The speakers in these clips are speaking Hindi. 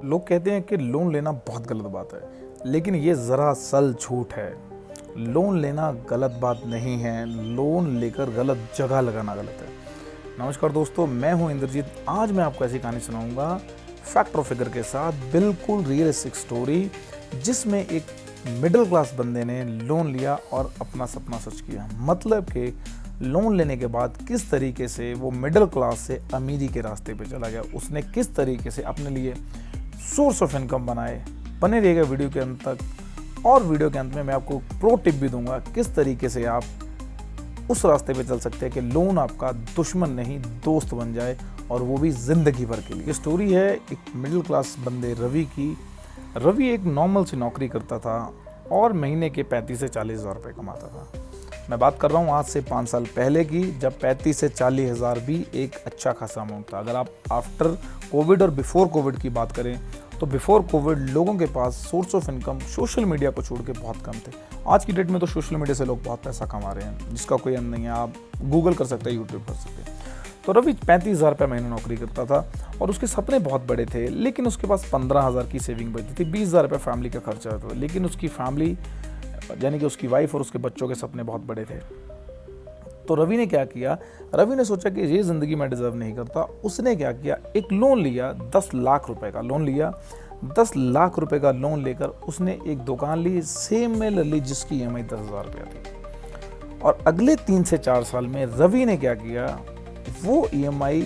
लोग कहते हैं कि लोन लेना बहुत गलत बात है, लेकिन ये ज़रा सल झूठ है। लोन लेना गलत बात नहीं है, लोन लेकर गलत जगह लगाना गलत है। नमस्कार दोस्तों, मैं हूं इंद्रजीत। आज मैं आपको ऐसी कहानी सुनाऊंगा फैक्ट और फिगर के साथ, बिल्कुल रियलिस्टिक स्टोरी, जिसमें एक मिडिल क्लास बंदे ने लोन लिया और अपना सपना सच किया। मतलब कि लोन लेने के बाद किस तरीके से वो मिडिल क्लास से अमीरी के रास्ते पे चला गया, उसने किस तरीके से अपने लिए सोर्स ऑफ इनकम बनाए। बने रहिएगा वीडियो के अंत तक। और वीडियो के अंत में मैं आपको प्रो टिप भी दूंगा किस तरीके से आप उस रास्ते पे चल सकते हैं कि लोन आपका दुश्मन नहीं दोस्त बन जाए, और वो भी जिंदगी भर के लिए। ये स्टोरी है एक मिडिल क्लास बंदे रवि की। रवि एक नॉर्मल सी नौकरी करता था और महीने के 35 से 40 हज़ार रुपये कमाता था। मैं बात कर रहा हूँ आज से 5 साल पहले की, जब 35 से 40 हज़ार भी एक अच्छा खासा अमाउंट था। अगर आप आफ्टर कोविड और बिफोर कोविड की बात करें तो बिफोर कोविड लोगों के पास source of income social media को छोड़ के बहुत कम थे। आज की डेट में तो सोशल मीडिया से लोग बहुत पैसा कमा रहे हैं, जिसका कोई अंत नहीं है। आप गूगल कर सकते हैं, यूट्यूब कर सकते हैं। तो रवि 35 हज़ार रुपये महीने नौकरी करता था और उसके सपने बहुत बड़े थे, लेकिन उसके पास 15 हज़ार की सेविंग बचती थी। 20 हज़ार रुपये फैमिली का खर्चा होता था, लेकिन उसकी फैमिली यानी कि उसकी वाइफ और उसके बच्चों के सपने बहुत बड़े थे। तो रवि ने क्या किया, रवि ने सोचा कि ये ज़िंदगी मैं डिज़र्व नहीं करता। उसने क्या किया, एक लोन लिया, 10 लाख रुपए का लोन लिया। 10 लाख रुपए का लोन लेकर उसने एक दुकान ली, सेम में ली, जिसकी EMI 10 हज़ार रुपया थी। और अगले 3 से 4 साल में रवि ने क्या किया, वो EMI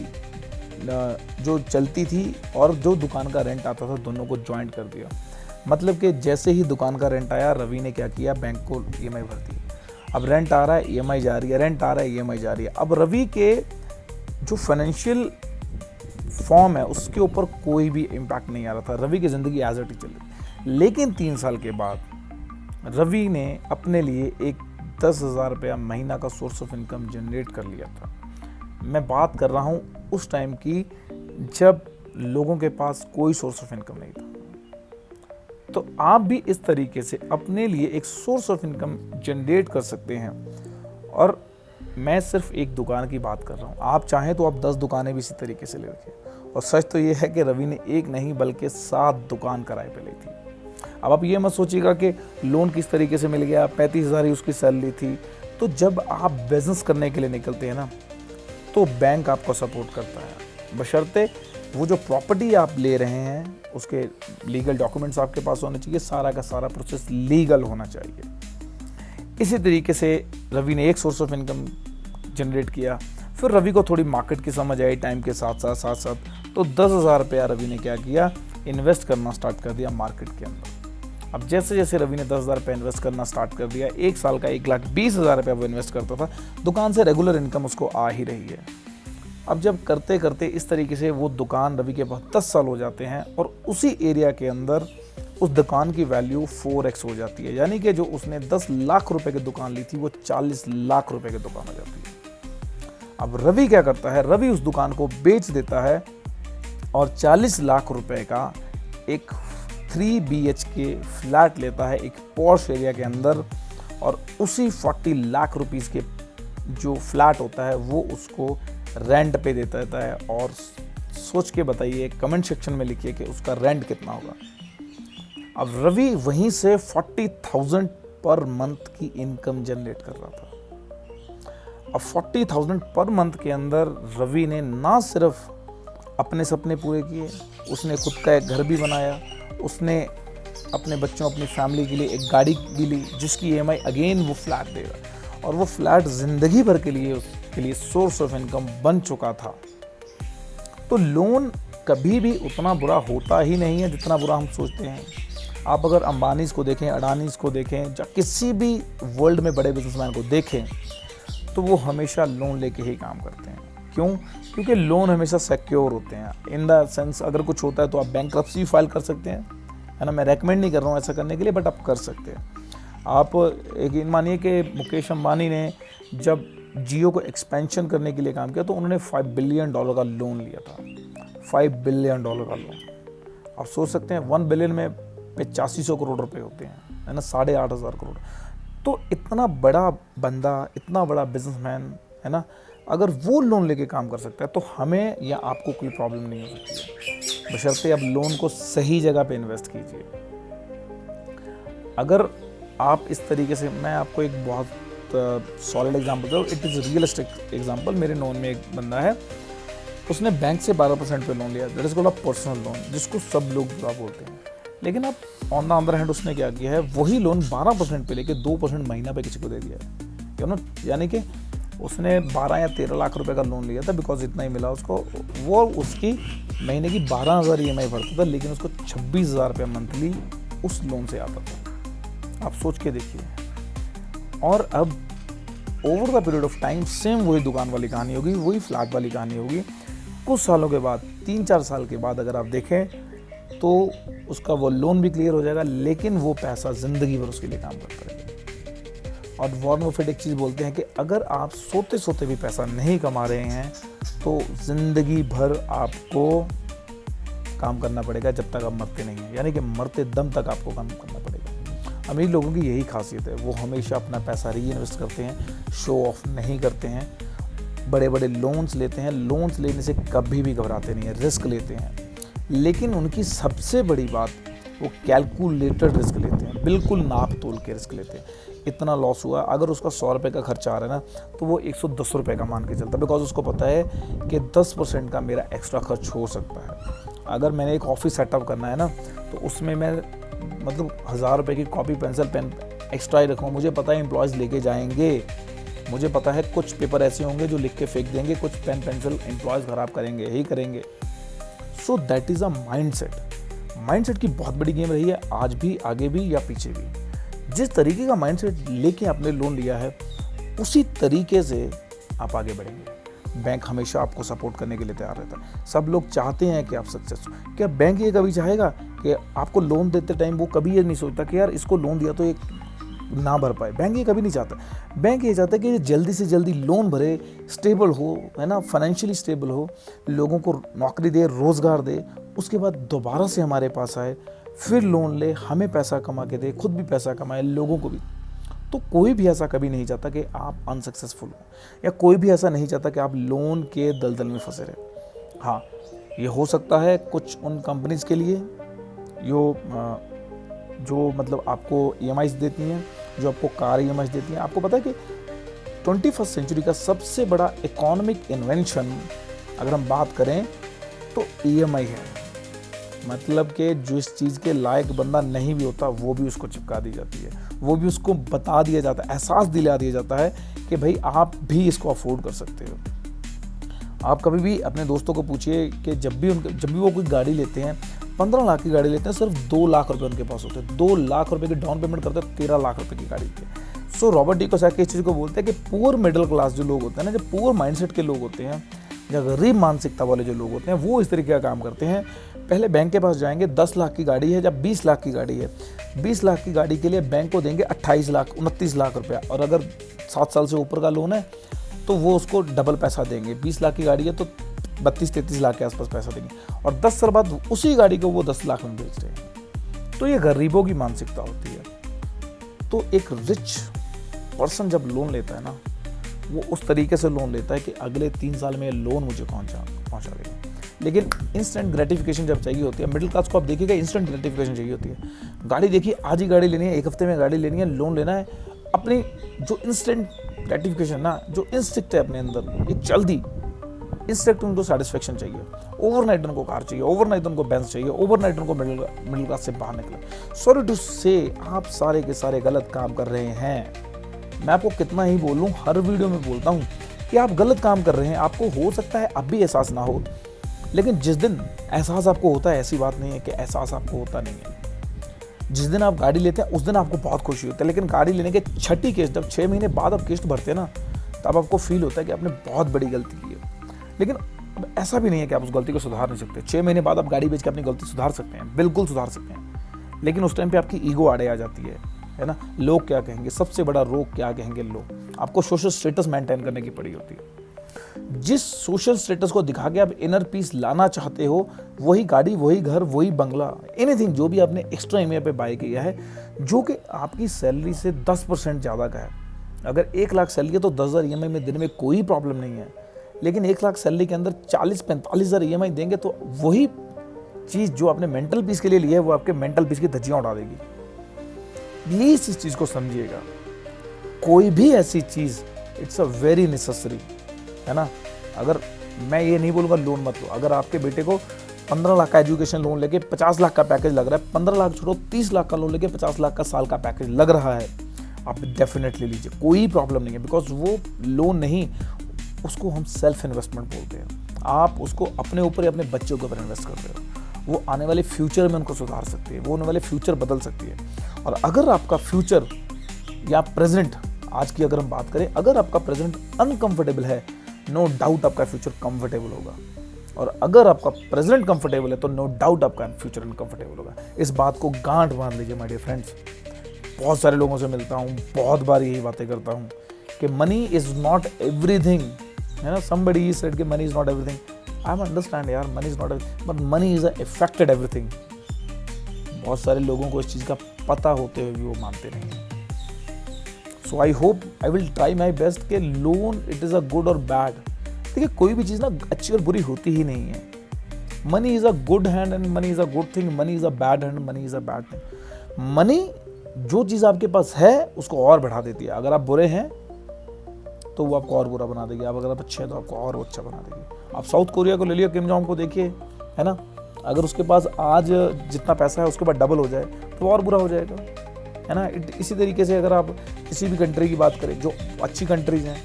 जो चलती थी और जो दुकान का रेंट आता था, दोनों को ज्वाइंट कर दिया। मतलब कि जैसे ही दुकान का रेंट आया, रवि ने क्या किया, बैंक को EMI भर दी। अब रेंट आ रहा है, EMI जा रही है, रेंट आ रहा है, EMI जा रही है। अब रवि के जो फाइनेंशियल फॉर्म है उसके ऊपर कोई भी इम्पैक्ट नहीं आ रहा था। रवि की ज़िंदगी एज इट इज चल रही। लेकिन 3 साल के बाद रवि ने अपने लिए एक 10 हज़ार रुपया महीना का सोर्स ऑफ इनकम जनरेट कर लिया था। मैं बात कर रहा हूँ उस टाइम की जब लोगों के पास कोई सोर्स ऑफ इनकम नहीं था। तो आप भी इस तरीके से अपने लिए एक सोर्स ऑफ इनकम जनरेट कर सकते हैं। और मैं सिर्फ एक दुकान की बात कर रहा हूँ, आप चाहें तो आप 10 दुकानें भी इसी तरीके से ले रखें। और सच तो ये है कि रवि ने एक नहीं बल्कि 7 दुकान किराए पे ली थी। अब आप ये मत सोचिएगा कि लोन किस तरीके से मिल गया, 35 हज़ार ही उसकी सैलरी थी। तो जब आप बिजनेस करने के लिए निकलते हैं ना, तो बैंक आपको सपोर्ट करता है, बशर्ते वो जो प्रॉपर्टी आप ले रहे हैं उसके लीगल डॉक्यूमेंट्स आपके पास होने चाहिए, सारा का सारा प्रोसेस लीगल होना चाहिए। इसी तरीके से रवि ने एक सोर्स ऑफ इनकम जनरेट किया। फिर रवि को थोड़ी मार्केट की समझ आई टाइम के साथ साथ। तो 10 हज़ार रुपया रवि ने क्या किया, इन्वेस्ट करना स्टार्ट कर दिया मार्केट के अंदर। अब जैसे जैसे रवि ने 10 हज़ार रुपया इन्वेस्ट करना स्टार्ट कर दिया, एक साल का 1,20,000 रुपया वो इन्वेस्ट करता था। दुकान से रेगुलर इनकम उसको आ ही रही है। अब जब करते करते इस तरीके से वो दुकान रवि के पास 10 साल हो जाते हैं और उसी एरिया के अंदर उस दुकान की वैल्यू 4x हो जाती है। यानी कि जो उसने 10 लाख रुपए की दुकान ली थी, वो 40 लाख रुपए की दुकान हो जाती है। अब रवि क्या करता है, रवि उस दुकान को बेच देता है और 40 लाख रुपए का एक 3 BHK फ्लैट लेता है एक पॉश एरिया के अंदर। और उसी 40 लाख रुपीज़ के जो फ्लैट होता है वो उसको रेंट पे देता रहता है। और सोच के बताइए, कमेंट सेक्शन में लिखिए कि उसका रेंट कितना होगा। अब रवि वहीं से 40,000 पर मंथ की इनकम जनरेट कर रहा था। अब 40,000 पर मंथ के अंदर रवि ने ना सिर्फ अपने सपने पूरे किए, उसने खुद का एक घर भी बनाया, उसने अपने बच्चों अपनी फैमिली के लिए एक गाड़ी भी ली, जिसकी EMI अगेन वो फ्लैट देगा। और वो फ्लैट ज़िंदगी भर के लिए सोर्स ऑफ इनकम बन चुका था। तो लोन कभी भी उतना बुरा होता ही नहीं है जितना बुरा हम सोचते हैं। आप अगर अंबानीज़ को देखें, अडानीज़ को देखें, या किसी भी वर्ल्ड में बड़े बिजनेसमैन को देखें, तो वो हमेशा लोन लेके ही काम करते हैं। क्यों? क्योंकि लोन हमेशा सिक्योर होते हैं। इन द सेंस अगर कुछ होता है तो आप बैंक्रप्सी फाइल कर सकते हैं, है ना। मैं रेकमेंड नहीं कर रहा हूँ ऐसा करने के लिए, बट आप कर सकते हैं। आप एक मानिए कि मुकेश अंबानी ने जब जियो को एक्सपेंशन करने के लिए काम किया तो उन्होंने $5 बिलियन का लोन लिया था। $5 बिलियन का लोन। आप सोच सकते हैं 1 बिलियन में 8500 करोड़ रुपए होते हैं, है ना, 8,500 करोड़। तो इतना बड़ा बंदा, इतना बड़ा बिजनेसमैन, है ना, अगर वो लोन लेके काम कर सकता है तो हमें या आपको कोई प्रॉब्लम नहीं हो सकती है। बशर्ते आप लोन को सही जगह पे इन्वेस्ट कीजिए। अगर आप इस तरीके से, मैं आपको एक बहुत सॉलिड एग्जांपल दूँ, इट इज़ रियलिस्टिक एग्जांपल। मेरे नोन में एक बंदा है, उसने बैंक से 12% पे लोन लिया, that is called a personal loan, जिसको सब लोग बुरा बोलते हैं। लेकिन अब ऑन द अदर हैंड उसने क्या किया है, वही लोन 12% पे लेके 2% महीना पे किसी को दे दिया है, यानी कि उसने 12 या 13 लाख रुपए का लोन लिया था, बिकॉज इतना ही मिला उसको। वो उसकी महीने की 12,000 EMI भरता था, लेकिन उसको 26,000 रुपये मंथली उस लोन से आता था। आप सोच के देखिए। और अब over the period of time same वही दुकान वाली कहानी होगी, वही फ्लैट वाली कहानी होगी। कुछ सालों के बाद, 3-4 साल के बाद अगर आप देखें तो उसका वो लोन भी क्लियर हो जाएगा, लेकिन वो पैसा ज़िंदगी भर उसके लिए काम करता रहेगा। और वॉरेन बफेट एक चीज़ बोलते हैं कि अगर आप सोते सोते भी पैसा नहीं कमा रहे हैं तो ज़िंदगी भर आपको काम करना पड़ेगा जब तक आप मरते नहीं हैं, यानी कि मरते दम तक आपको काम करना पड़ेगा। अमीर लोगों की यही खासियत है, वो हमेशा अपना पैसा री इन्वेस्ट करते हैं, शो ऑफ नहीं करते हैं, बड़े बड़े लोन्स लेते हैं। लोन्स लेने से कभी भी घबराते नहीं हैं, रिस्क लेते हैं। लेकिन उनकी सबसे बड़ी बात, वो कैलकुलेटेड रिस्क लेते हैं, बिल्कुल नाप तोल के रिस्क लेते हैं। इतना लॉस हुआ, अगर उसका 100 रुपये का खर्चा आ रहा है ना, तो वो 110 रुपये का मान के चलता है, बिकॉज उसको पता है कि 10% का मेरा एक्स्ट्रा खर्च हो सकता है। अगर मैंने एक ऑफिस सेटअप करना है ना, तो उसमें मैं 1000 रुपये की कॉपी पेंसिल पेन एक्स्ट्रा ही रखूँ। मुझे पता है एम्प्लॉयज़ लेके जाएंगे, मुझे पता है कुछ पेपर ऐसे होंगे जो लिख के फेंक देंगे, कुछ पेन पेंसिल एम्प्लॉयज़ ख़राब करेंगे ही करेंगे। So that is a mindset की बहुत बड़ी गेम रही है, आज भी, आगे भी या पीछे भी। जिस तरीके का माइंडसेट लेके आपने लोन लिया है, उसी तरीके से आप आगे बढ़ेंगे। बैंक हमेशा आपको सपोर्ट करने के लिए तैयार रहता है। सब लोग चाहते हैं कि आप सक्सेस हो। क्या बैंक ये कभी चाहेगा कि आपको लोन देते टाइम वो कभी ये नहीं सोचता कि यार इसको लोन दिया तो एक ना भर पाए? बैंक ये कभी नहीं चाहता। बैंक ये चाहता है कि जल्दी से जल्दी लोन भरे, स्टेबल हो, है ना, फाइनेंशियली स्टेबल हो, लोगों को नौकरी दे, रोज़गार दे, उसके बाद दोबारा से हमारे पास आए, फिर लोन ले, हमें पैसा कमा के दे, खुद भी पैसा कमाए, लोगों को भी। तो कोई भी ऐसा कभी नहीं चाहता कि आप अनसक्सेसफुल हो, या कोई भी ऐसा नहीं चाहता कि आप लोन के दलदल में फंसे रहे। हाँ, ये हो सकता है कुछ उन कंपनीज के लिए जो मतलब आपको EMIs देती हैं, जो आपको कार EMIs देती हैं। आपको पता है कि 21st सेंचुरी का सबसे बड़ा इकोनॉमिक इन्वेंशन अगर हम बात करें तो EMI है। मतलब कि जो इस चीज़ के लायक बंदा नहीं भी होता, वो भी उसको चिपका दी जाती है, वो भी उसको बता दिया जाता है, एहसास दिला दिया जाता है कि भाई आप भी इसको अफोर्ड कर सकते हो। आप कभी भी अपने दोस्तों को पूछिए कि जब भी वो कोई गाड़ी लेते हैं, 15 लाख की गाड़ी लेते हैं, सिर्फ 2 लाख रुपए उनके पास होते हैं। 2 लाख रुपए की डाउन पेमेंट करते हैं 13 लाख रुपए की गाड़ी पे। सो रॉबर्ट डी कियोसाकी इस चीज़ को बोलते हैं कि पुअर मिडिल क्लास जो लोग होते हैं ना, जो पुअर माइंडसेट के लोग होते हैं, या गरीब मानसिकता वाले जो लोग होते हैं, वो इस तरीके का काम करते हैं। पहले बैंक के पास जाएंगे, 10 लाख की गाड़ी है या 20 लाख की गाड़ी है, 20 लाख की गाड़ी के लिए बैंक को देंगे 28 लाख 29 लाख रुपया, और अगर 7 साल से ऊपर का लोन है तो वो उसको डबल पैसा देंगे। 20 लाख की गाड़ी है तो 32-33 लाख के आसपास पैसा देंगे, और 10 साल बाद उसी गाड़ी को वो 10 लाख में बेच रहे हैं। तो ये गरीबों की मानसिकता होती है। तो एक रिच पर्सन जब लोन लेता है ना, वो उस तरीके से लोन लेता है कि अगले 3 साल में लोन मुझे पहुंचा देगा। लेकिन इंस्टेंट ग्रेटिफिकेशन जब चाहिए होती है, मिडिल क्लास को आप देखिएगा, इंस्टेंट ग्रेटिफिकेशन चाहिए होती है। गाड़ी देखिए, आज ही गाड़ी लेनी है, 1 हफ्ते में गाड़ी लेनी है, लोन लेना है। अपनी जो इंस्टेंट ग्रेटिफिकेशन ना, जो इंस्टिंक्ट है अपने अंदर, एक जल्दी इंस्टेंट उनको सेटिस्फेक्शन चाहिए। ओवरनाइट उनको कार चाहिए, ओवरनाइट उनको बेंच चाहिए, ओवरनाइट उनको मिडिल क्लास से बाहर निकले। सॉरी टू से, आप सारे के सारे गलत काम कर रहे हैं। मैं आपको कितना ही बोलूं, हर वीडियो में बोलता हूं कि आप गलत काम कर रहे हैं। आपको हो सकता है अब भी एहसास ना हो, लेकिन जिस दिन एहसास आपको होता है, ऐसी बात नहीं है कि एहसास आपको होता नहीं है। जिस दिन आप गाड़ी लेते हैं उस दिन आपको बहुत खुशी होती है, लेकिन गाड़ी लेने के छठी किस्त, जब 6 महीने बाद आप किस्त भरते हैं ना, तब आपको फील होता है कि आपने बहुत बड़ी गलती की है। लेकिन ऐसा भी नहीं है कि आप उस गलती को सुधार नहीं सकते। 6 महीने बाद आप गाड़ी बेच के अपनी गलती सुधार सकते हैं, बिल्कुल सुधार सकते हैं। लेकिन उस टाइम पे आपकी ईगो आड़े आ जाती है ना। लोग क्या कहेंगे, सबसे बड़ा रोग क्या कहेंगे लोग। आपको सोशल स्टेटस मेंटेन करने की पड़ी होती है। जिस सोशल स्टेटस को दिखा के आप इनर पीस लाना चाहते हो, वही गाड़ी, वही घर, वही बंगला, एनीथिंग जो भी आपने एक्स्ट्रा EMI पे बाय किया है, जो कि आपकी सैलरी से 10% ज़्यादा का है। अगर 1 लाख सैलरी है तो 10,000 EMI में दिन में कोई प्रॉब्लम नहीं है। लेकिन 1 लाख सैलरी के अंदर 40-45 हज़ार EMI देंगे तो वही चीज़ जो आपने मेंटल पीस के लिए ली है वो आपके मेंटल पीस की धज्जियाँ उड़ा देगी। प्लीज़ इस चीज़ को समझिएगा। कोई भी ऐसी चीज़ इट्स अ वेरी नेसेसरी, है ना। अगर मैं ये नहीं बोलूँगा लोन मत लो, अगर आपके बेटे को 15 लाख का एजुकेशन लोन लेके 50 लाख का पैकेज लग रहा है, 15 लाख छोड़ो 30 लाख का लोन लेके 50 लाख का साल का पैकेज लग रहा है, आप डेफिनेटली लीजिए, कोई प्रॉब्लम नहीं है। बिकॉज वो लोन नहीं, उसको हम सेल्फ इन्वेस्टमेंट बोलते हैं। आप उसको अपने ऊपर या अपने बच्चों के ऊपर इन्वेस्ट कर रहे हो। वो आने वाले फ्यूचर में उनको सुधार सकती है, वो आने वाले फ्यूचर बदल सकती है। और अगर आपका फ्यूचर या प्रेजेंट, आज की अगर हम बात करें, अगर आपका प्रेजेंट अनकंफर्टेबल है, नो डाउट आपका फ्यूचर कंफर्टेबल होगा। और अगर आपका प्रेजेंट कंफर्टेबल है तो नो डाउट आपका फ्यूचर अनकंफर्टेबल होगा। इस बात को गांठ बांध लीजिए माय डियर फ्रेंड्स। बहुत सारे लोगों से मिलता हूँ, बहुत बार यही बातें करता हूँ कि मनी इज नॉट एवरीथिंग, है ना। समबडी सेड कि money is not everything. I am understand यार, money is not everything, but money is affected everything. बहुत सारे लोगों को इस चीज़ का पता होते हुए भी वो मानते नहीं हैं। So I hope, I will try my best कि loan it is a good और बैड। देखिए, कोई भी चीज़ ना अच्छी और बुरी होती ही नहीं है। Money is a good hand and money is a good thing, money is a bad hand, money is a bad thing. Money जो चीज़ आपके पास है उसको और बढ़ा देती है। अगर आप बुरे हैं तो वो आपको और बुरा बना देगी, अगर आप अच्छे हैं तो आपको और अच्छा बना देगी। आप साउथ कोरिया को ले लिया, किम जोंग को देखिए, है ना। अगर उसके पास आज जितना पैसा है उसके बाद डबल हो जाए तो और बुरा हो जाएगा, है ना। इसी तरीके से अगर आप किसी भी कंट्री की बात करें जो अच्छी कंट्रीज हैं,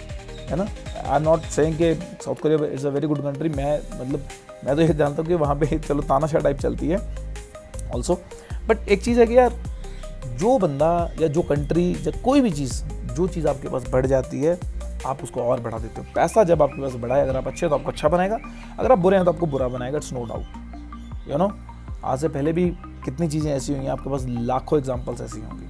है ना। आई एम नॉट सेइंग कि south Korea is a very good country. मैं तो ये जानता हूँ कि वहाँ पे चलो तानाशाह टाइप चलती है ऑल्सो। बट एक चीज़ है कि यार, जो बंदा या जो कंट्री या कोई भी चीज़, जो चीज़ आपके पास बढ़ जाती है आप उसको और बढ़ा देते हो। पैसा जब आपके पास बढ़ा है, अगर आप अच्छे हैं तो आपको अच्छा बनाएगा, अगर आप बुरे हैं तो आपको बुरा बनाएगा, it's no doubt. You know, आज से पहले भी कितनी चीज़ें ऐसी हुई हैं, आपके पास लाखों एग्जांपल्स ऐसी होंगी।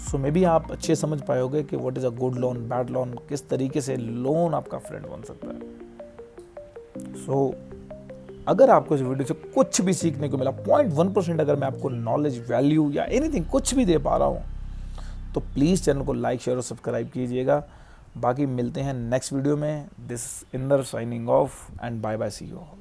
सो मे बी आप अच्छे समझ पाओगे कि what is a good loan, bad loan, किस तरीके से लोन आपका फ्रेंड बन सकता है। सो अगर आपको इस वीडियो से कुछ भी सीखने को मिला, 0.1% अगर मैं आपको नॉलेज, वैल्यू या एनीथिंग कुछ भी दे पा रहा हूँ, तो प्लीज़ चैनल को लाइक, शेयर और सब्सक्राइब कीजिएगा। बाकी मिलते हैं नेक्स्ट वीडियो में। This Inder signing off and bye bye, see you all.